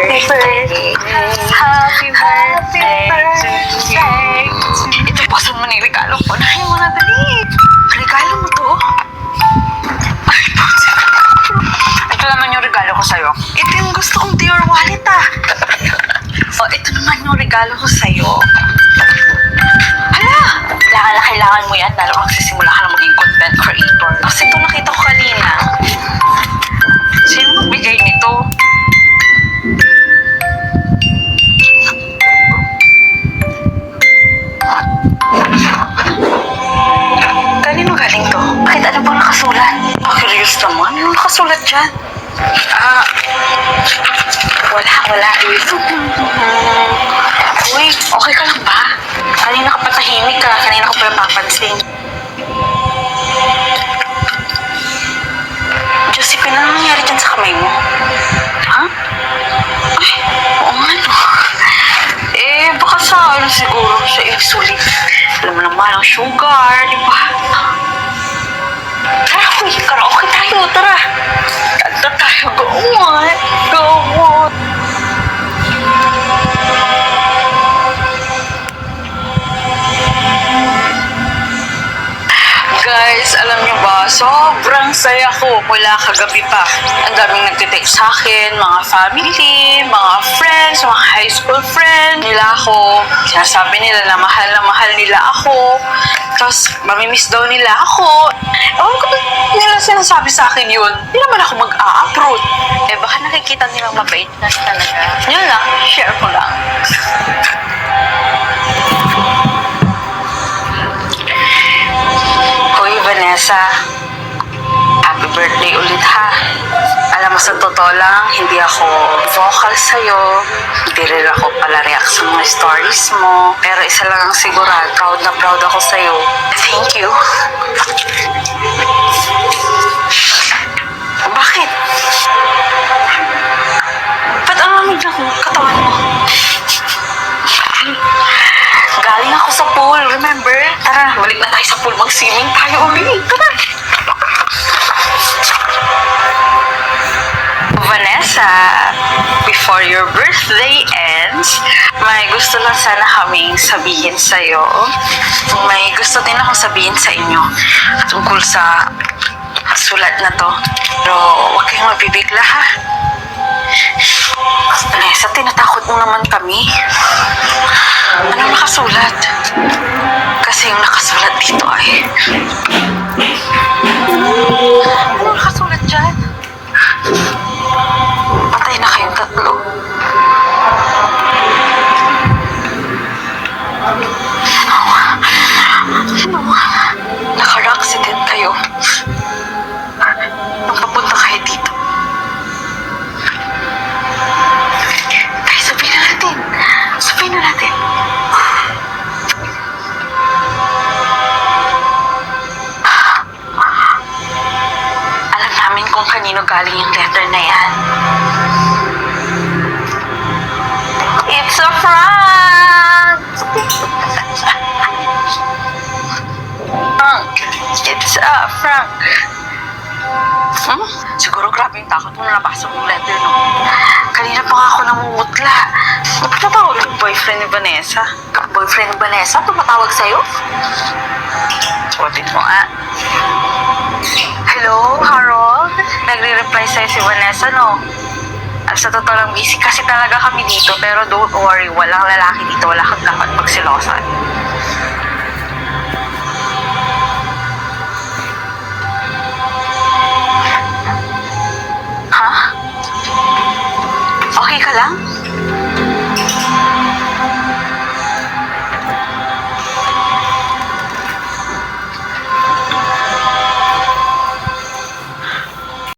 birthday. Happy birthday to you. Ito, pasan mo na yung regalo ko. Nahin mo na, dali. Regalo mo to? Ay, ito naman yung regalo ko sa'yo. Ito yung gusto kong Dior wallet, ah. Oh, ito naman yung regalo ko sa'yo. Hala! Kailangan mo yan, lalo magsisimula ka na maging content creator. Kasi ito nakita ko kanina. Sino magbigay nito? Kanino galing to? Bakit ano bang nakasulat? Curious naman. Ano nakasulat dyan? Wala. Uy, okay ka lang ba? Kanina ka patahimik ka. Kanina ko pa napapansin. Josephine, ano nangyari dyan sa kamay mo? Ha? Ay, oo nga no. Baka sa ano siguro, sa insulin. Alam mo naman ang sugar, di ba? Tara, karaoke tayo, tara. Kanta tayo, go on. Guys, alam niyo ba, sobrang saya ko mula kagabi pa. Ang daming nagtitext sa akin, mga family, mga friends, mga high school friends nila ako. Sinasabi nila na mahal nila ako. Tapos, mamimiss daw nila ako. Ewan ko ba nila sinasabi sa akin yun? Hindi naman ako mag-a-upload. Baka nakikita nilang mabait na talaga. Yun lang, share ko lang. Vanessa, happy birthday ulit ha. Alam mo, sa totoo lang, hindi ako vocal sa'yo. Hindi rin ako pala react sa mga stories mo. Pero isa lang ang sigurado, proud na proud ako sa'yo. Thank you. Bakit? Ba't ang lamig na katawan mo? Galing ako sa pool, remember? Tara, balik na tayo sa pool. Mag-swimming tayo ulit. Tara! Vanessa, before your birthday ends, may gusto lang sana kaming sabihin sa'yo. May gusto din akong sabihin sa inyo tungkol sa sulat na to. Pero huwag kayong mabibigla ha. Vanessa, tinatakot mo naman kami. Anong nakasulat? Kasi yung nakasulat dito ay... Anong nakasulat dyan? Patay na kayong tatlo. No. Naka-accident kayo. Nung papunta kayo dito. Ay, sabihin na natin. Alam namin kung kanino galing yung letter na yan. It's a prank! It's a prank. Siguro grabe yung takot mo na nabasa mong letter, no? Kanina pa nga ako namumutla. Napatawag yung boyfriend ni Vanessa. Boyfriend ni Vanessa? Tumatawag sa'yo? Suotin mo, Hello, Harold? Nagre-reply sa'yo si Vanessa, no? Sa totoo lang, busy kasi talaga kami dito. Pero don't worry, walang lalaki dito. Wala kang dapat magsilosan. Ha? Okay ka lang?